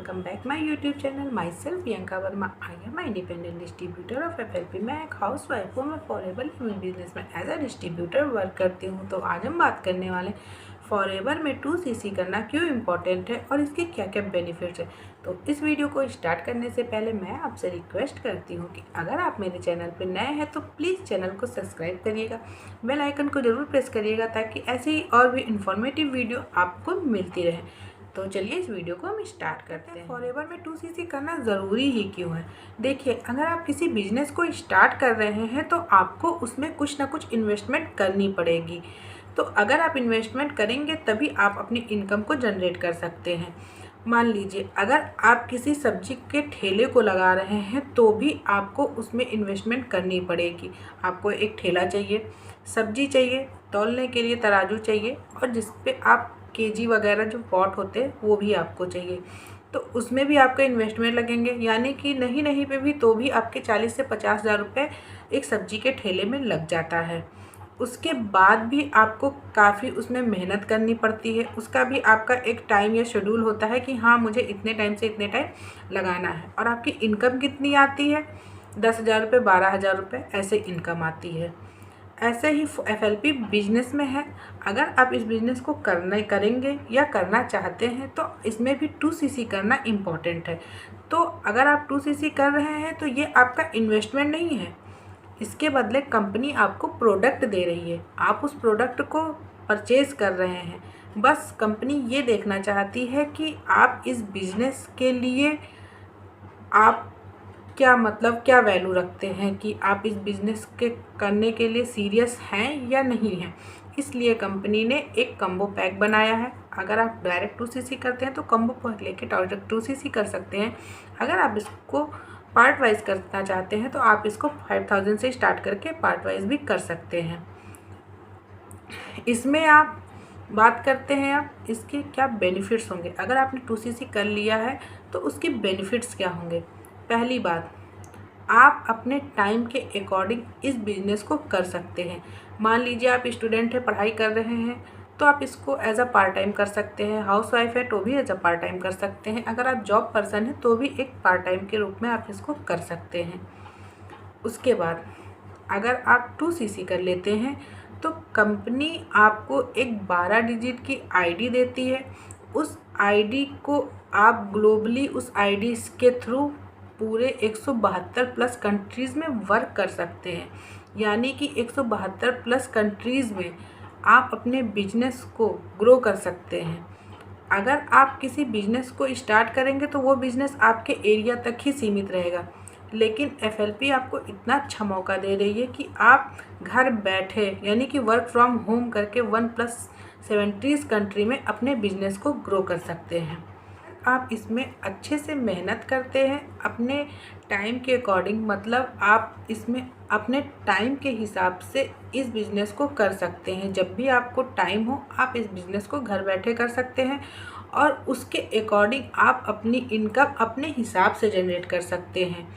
Welcome back my YouTube channel my self Priyanka Verma. I am independent distributor of FLP. मैं एक house wife हूँ। मैं forever living business में as a distributor work करती हूँ। तो आज हम बात करने वाले फॉरएवर में 2cc करना क्यों इम्पॉर्टेंट है और इसके क्या क्या बेनिफिट्स है। तो इस वीडियो को स्टार्ट करने से पहले मैं आपसे रिक्वेस्ट करती हूँ कि अगर आप मेरे चैनल पर नए हैं तो प्लीज़ चैनल को सब्सक्राइब करिएगा, बेल आइकन को ज़रूर प्रेस करिएगा ताकि ऐसे ही और भी इंफॉर्मेटिव वीडियो आपको मिलती रहे। तो चलिए इस वीडियो को हम स्टार्ट करते हैं। फॉरएवर में 2cc करना ज़रूरी ही क्यों है। देखिए, अगर आप किसी बिजनेस को स्टार्ट कर रहे हैं तो आपको उसमें कुछ ना कुछ इन्वेस्टमेंट करनी पड़ेगी। तो अगर आप इन्वेस्टमेंट करेंगे तभी आप अपनी इनकम को जनरेट कर सकते हैं। मान लीजिए, अगर आप किसी सब्जी के ठेले को लगा रहे हैं तो भी आपको उसमें इन्वेस्टमेंट करनी पड़ेगी। आपको एक ठेला चाहिए, सब्जी चाहिए, तौलने के लिए तराजू चाहिए और जिस पे आप केजी वगैरह जो पॉट होते हैं वो भी आपको चाहिए। तो उसमें भी आपके इन्वेस्टमेंट लगेंगे, यानी कि नहीं पे भी तो भी आपके 40 से 50 हज़ार रुपये एक सब्जी के ठेले में लग जाता है। उसके बाद भी आपको काफ़ी उसमें मेहनत करनी पड़ती है। उसका भी आपका एक टाइम या शेड्यूल होता है कि हाँ, मुझे इतने टाइम से इतने टाइम लगाना है। और आपकी इनकम कितनी आती है? 10,000 रुपये, 12,000 रुपये ऐसे इनकम आती है। ऐसे ही एफएलपी बिजनेस में है। अगर आप इस बिज़नेस को करेंगे या करना चाहते हैं तो इसमें भी 2cc करना इम्पॉर्टेंट है। तो अगर आप 2cc कर रहे हैं तो ये आपका इन्वेस्टमेंट नहीं है, इसके बदले कंपनी आपको प्रोडक्ट दे रही है। आप उस प्रोडक्ट को परचेज़ कर रहे हैं। बस कंपनी ये देखना चाहती है कि आप इस बिज़नेस के लिए आप क्या वैल्यू रखते हैं, कि आप इस बिज़नेस के करने के लिए सीरियस हैं या नहीं हैं। इसलिए कंपनी ने एक कम्बो पैक बनाया है। अगर आप डायरेक्ट 2cc करते हैं तो कम्बो पैक लेके डायरेक्ट 2cc कर सकते हैं। अगर आप इसको पार्ट वाइज करना चाहते हैं तो आप इसको 5,000 से स्टार्ट करके पार्ट वाइज भी कर सकते हैं। इसमें आप बात करते हैं आप इसके क्या बेनिफिट्स होंगे। अगर आपने 2cc कर लिया है तो उसके बेनिफिट्स क्या होंगे। पहली बात, आप अपने टाइम के अकॉर्डिंग इस बिज़नेस को कर सकते हैं। मान लीजिए आप स्टूडेंट हैं, पढ़ाई कर रहे हैं तो आप इसको एज अ पार्ट टाइम कर सकते हैं। हाउस वाइफ है तो भी एज अ पार्ट टाइम कर सकते हैं। अगर आप जॉब पर्सन हैं तो भी एक पार्ट टाइम के रूप में आप इसको कर सकते हैं। उसके बाद अगर आप 2cc कर लेते हैं तो कंपनी आपको एक 12 डिजिट की आईडी देती है। उस आईडी को आप ग्लोबली उस आईडी के थ्रू पूरे 172 प्लस कंट्रीज़ में वर्क कर सकते हैं। यानी कि 172 प्लस कंट्रीज़ में आप अपने बिजनेस को ग्रो कर सकते हैं। अगर आप किसी बिजनेस को स्टार्ट करेंगे तो वो बिज़नेस आपके एरिया तक ही सीमित रहेगा, लेकिन एफएलपी आपको इतना अच्छा मौका दे रही है कि आप घर बैठे यानी कि वर्क फ्रॉम होम करके 1+70 कंट्री में अपने बिजनेस को ग्रो कर सकते हैं। आप इसमें अच्छे से मेहनत करते हैं अपने टाइम के अकॉर्डिंग, मतलब आप इसमें अपने टाइम के हिसाब से इस बिज़नेस को कर सकते हैं। जब भी आपको टाइम हो आप इस बिज़नेस को घर बैठे कर सकते हैं और उसके अकॉर्डिंग आप अपनी इनकम अपने हिसाब से जनरेट कर सकते हैं।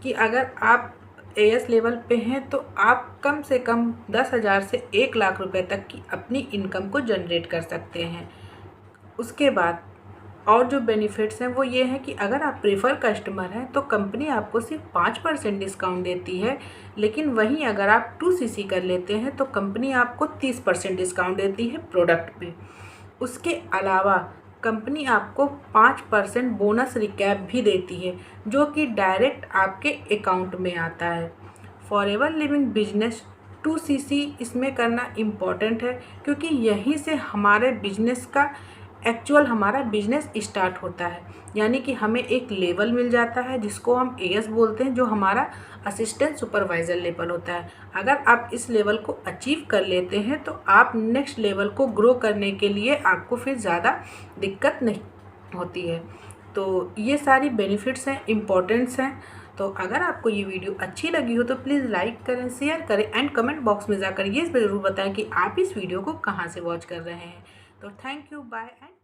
कि अगर आप एएस लेवल पे हैं तो आप कम से कम 10,000 से 1,00,000 रुपये तक की अपनी इनकम को जनरेट कर सकते हैं। उसके बाद और जो बेनिफिट्स हैं वो ये हैं कि अगर आप प्रेफर कस्टमर हैं तो कंपनी आपको सिर्फ 5% डिस्काउंट देती है, लेकिन वहीं अगर आप 2cc कर लेते हैं तो कंपनी आपको 30% डिस्काउंट देती है प्रोडक्ट पे। उसके अलावा कंपनी आपको 5% बोनस रिकैप भी देती है जो कि डायरेक्ट आपके अकाउंट में आता है। फॉरएवर लिविंग बिजनेस 2cc इसमें करना इम्पॉर्टेंट है क्योंकि यहीं से हमारे बिजनेस का हमारा बिजनेस स्टार्ट होता है। यानी कि हमें एक लेवल मिल जाता है जिसको हम एएस बोलते हैं, जो हमारा असिस्टेंट सुपरवाइज़र लेवल होता है। अगर आप इस लेवल को अचीव कर लेते हैं तो आप नेक्स्ट लेवल को ग्रो करने के लिए आपको फिर ज़्यादा दिक्कत नहीं होती है। तो ये सारी बेनिफिट्स हैं, इम्पोर्टेंट्स हैं। तो अगर आपको ये वीडियो अच्छी लगी हो तो प्लीज़ लाइक करें, शेयर करें एंड कमेंट बॉक्स में जाकर ये ज़रूर बताएं कि आप इस वीडियो को कहाँ से वॉच कर रहे हैं। तो थैंक यू, बाय एंड